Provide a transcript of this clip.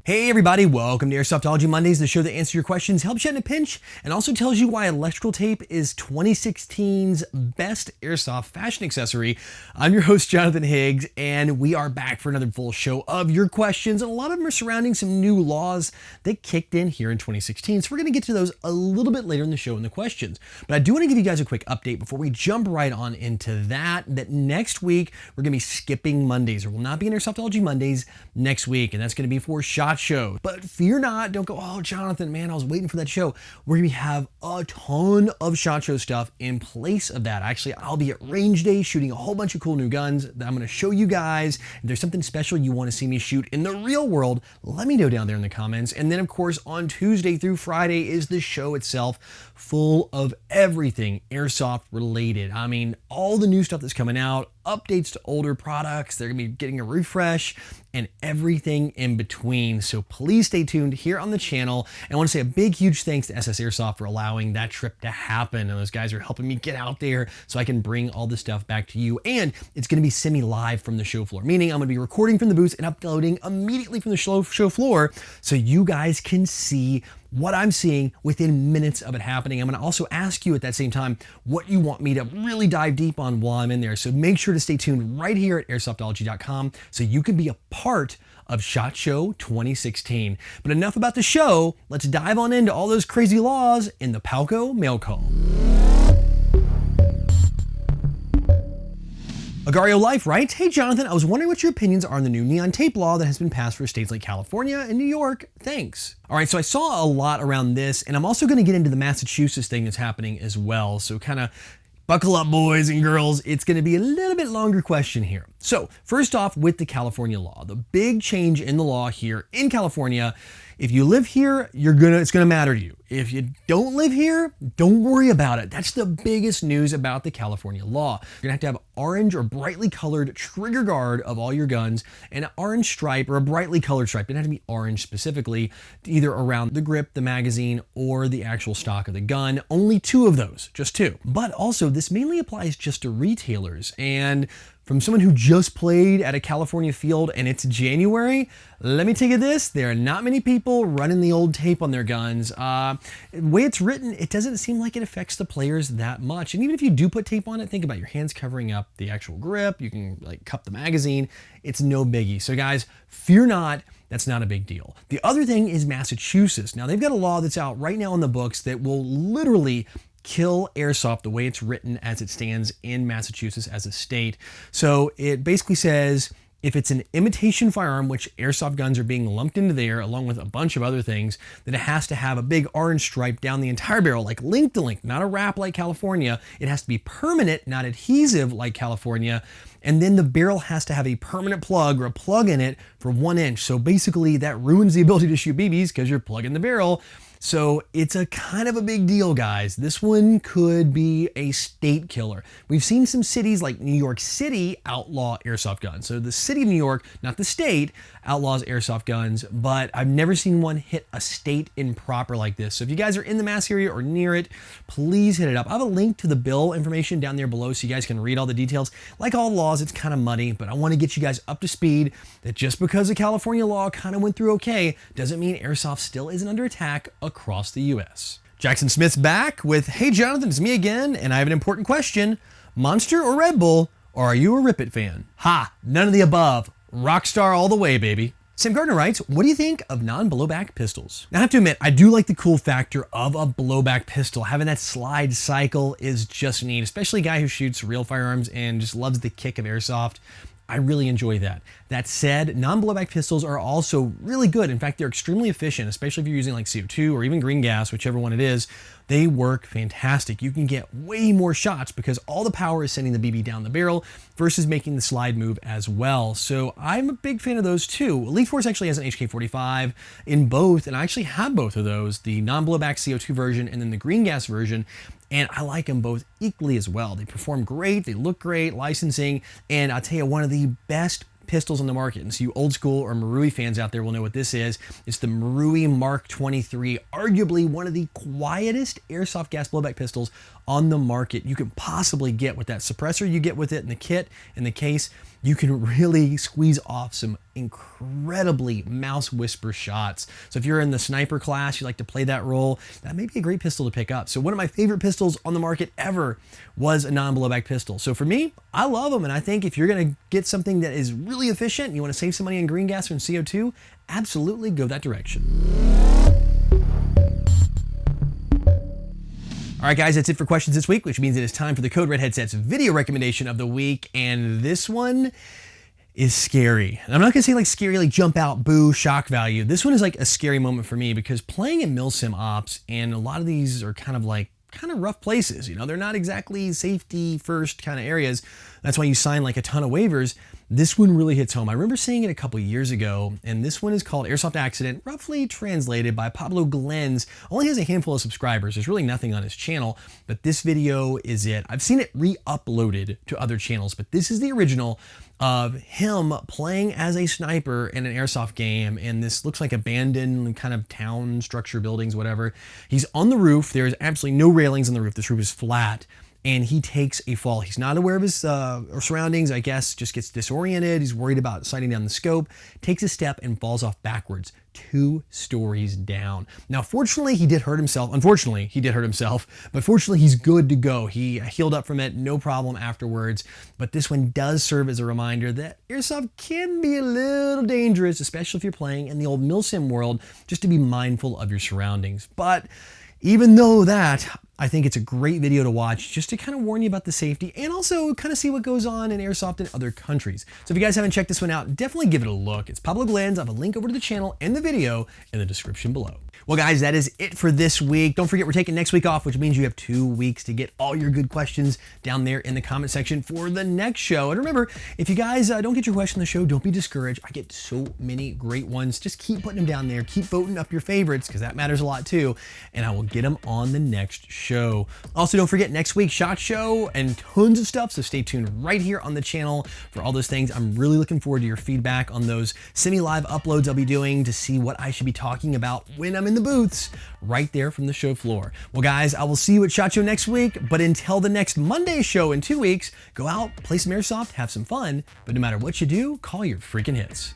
Hey everybody, welcome to Airsoftology Mondays, the show that answers your questions, helps you out in a pinch, and also tells you why electrical tape is 2016's best airsoft fashion accessory. I'm your host, Jonathan Higgs, and we are back for another full show of your questions, and a lot of them are surrounding some new laws that kicked in here in 2016, so we're going to get to those a little bit later in the show in the questions. But I do want to give you guys a quick update before we jump right on into that next week, we're going to be skipping Mondays. There will not be an Airsoftology Mondays next week, and that's going to be for SHOT Show. But fear not, don't go, oh, Jonathan, man, I was waiting for that show. We're going to have a ton of SHOT Show stuff in place of that. Actually, I'll be at Range Day shooting a whole bunch of cool new guns that I'm going to show you guys. If there's something special you want to see me shoot in the real world, let me know down there in the comments. And then, of course, on Tuesday through Friday is the show itself, full of everything Airsoft related. I mean, all the new stuff that's coming out, updates to older products, they're going to be getting a refresh, and everything in between. So please stay tuned here on the channel. And I want to say a big, huge thanks to SS Airsoft for allowing that trip to happen. And those guys are helping me get out there so I can bring all this stuff back to you. And it's going to be semi-live from the show floor, meaning I'm going to be recording from the booth and uploading immediately from the show floor so you guys can see what I'm seeing within minutes of it happening. I'm going to also ask you at that same time what you want me to really dive deep on while I'm in there. So make sure to stay tuned right here at airsoftology.com so you can be a part of SHOT Show 2016. But enough about the show. Let's dive on into all those crazy laws in the Palco mail call. Agario Life writes, hey Jonathan, I was wondering what your opinions are on the new neon tape law that has been passed for states like California and New York. Thanks. All right, so I saw a lot around this, and I'm also going to get into the Massachusetts thing that's happening as well. So kind of buckle up, boys and girls. It's going to be a little bit longer question here. So first off, with the California law, the big change in the law here in California, if you live here, it's gonna matter to you. If you don't live here, don't worry about it. That's the biggest news about the California law. You're gonna have orange or brightly colored trigger guard of all your guns, and an orange stripe or a brightly colored stripe. It doesn't have to be orange specifically, either around the grip, the magazine, or the actual stock of the gun. Only two of those, just two. But also, this mainly applies just to retailers. And from someone who just played at a California field and it's January, let me tell you this, there are not many people running the old tape on their guns. The way it's written, it doesn't seem like it affects the players that much. And even if you do put tape on it, think about your hands covering up the actual grip. You can like cup the magazine. It's no biggie. So guys, fear not. That's not a big deal. The other thing is Massachusetts. Now they've got a law that's out right now in the books that will literally kill airsoft the way it's written as it stands in Massachusetts as a state. So it basically says if it's an imitation firearm, which airsoft guns are being lumped into there along with a bunch of other things, then it has to have a big orange stripe down the entire barrel, like link to link, not a wrap like California. It has to be permanent, not adhesive like California. And then the barrel has to have a permanent plug or a plug in it for 1 inch. So basically that ruins the ability to shoot BBs because you're plugging the barrel. So it's a kind of a big deal, guys. This one could be a state killer. We've seen some cities like New York City outlaw airsoft guns. So the city of New York, not the state, outlaws airsoft guns, but I've never seen one hit a state improper like this. So if you guys are in the Mass area or near it, please hit it up. I have a link to the bill information down there below so you guys can read all the details. Like all laws, it's kind of muddy, but I want to get you guys up to speed that just because the California law kind of went through okay, doesn't mean airsoft still isn't under attack across the US. Jackson Smith's back with, hey Jonathan, it's me again, and I have an important question. Monster or Red Bull, or are you a Rip It fan? Ha, none of the above. Rockstar all the way, baby. Sam Gardner writes, what do you think of non-blowback pistols? Now, I have to admit, I do like the cool factor of a blowback pistol. Having that slide cycle is just neat, especially a guy who shoots real firearms and just loves the kick of airsoft. I really enjoy that. That said, non-blowback pistols are also really good. In fact, they're extremely efficient, especially if you're using like CO2 or even green gas, whichever one it is. They work fantastic. You can get way more shots because all the power is sending the BB down the barrel versus making the slide move as well. So I'm a big fan of those too. Elite Force actually has an HK45 in both, and I actually have both of those, the non-blowback CO2 version and then the green gas version. And I like them both equally as well. They perform great, they look great, licensing, and I'll tell you, one of the best pistols on the market. And so you old school or Marui fans out there will know what this is. It's the Marui Mark 23, arguably one of the quietest airsoft gas blowback pistols on the market you can possibly get with that suppressor you get with it in the kit, in the case. you can really squeeze off some incredibly mouse whisper shots. So if you're in the sniper class, you like to play that role, that may be a great pistol to pick up. So one of my favorite pistols on the market ever was a non-blowback pistol. So for me, I love them, and I think if you're gonna get something that is really efficient, and you wanna save some money on green gas and CO2, absolutely go that direction. All right, guys, that's it for questions this week, which means it is time for the Code Red Headset's video recommendation of the week, and this one is scary. And I'm not gonna say like scary, like jump out, boo, shock value. This one is like a scary moment for me because playing in milsim ops, and a lot of these are kind of rough places. You know, they're not exactly safety first kind of areas. That's why you sign like a ton of waivers. This one really hits home. I remember seeing it a couple years ago, and this one is called Airsoft Accident, roughly translated by Pablo Glens. Only has a handful of subscribers. There's really nothing on his channel, but this video is it. I've seen it re-uploaded to other channels, but this is the original of him playing as a sniper in an airsoft game, and this looks like abandoned kind of town structure, buildings, whatever. He's on the roof. There's absolutely no railings on the roof. This roof is flat, and he takes a fall. He's not aware of his surroundings, I guess, just gets disoriented. He's worried about sighting down the scope, takes a step and falls off backwards 2 stories down. Now, fortunately, he did hurt himself. Unfortunately, he did hurt himself, but fortunately, he's good to go. He healed up from it, no problem afterwards. But this one does serve as a reminder that airsoft can be a little dangerous, especially if you're playing in the old milsim world, just to be mindful of your surroundings. But even though that, I think it's a great video to watch just to kind of warn you about the safety and also kind of see what goes on in airsoft in other countries. So if you guys haven't checked this one out, definitely give it a look. It's Pablo Glens. I have a link over to the channel and the video in the description below. Well, guys, that is it for this week. Don't forget we're taking next week off, which means you have 2 weeks to get all your good questions down there in the comment section for the next show. And remember, if you guys don't get your question on the show, don't be discouraged. I get so many great ones. Just keep putting them down there. Keep voting up your favorites because that matters a lot too. And I will get them on the next show. Also, don't forget next week's SHOT Show and tons of stuff. So stay tuned right here on the channel for all those things. I'm really looking forward to your feedback on those semi-live uploads I'll be doing to see what I should be talking about when I'm in the booths right there from the show floor. Well, guys, I will see you at SHOT Show next week, but until the next Monday show in 2 weeks, go out, play some airsoft, have some fun, but no matter what you do, call your freaking hits.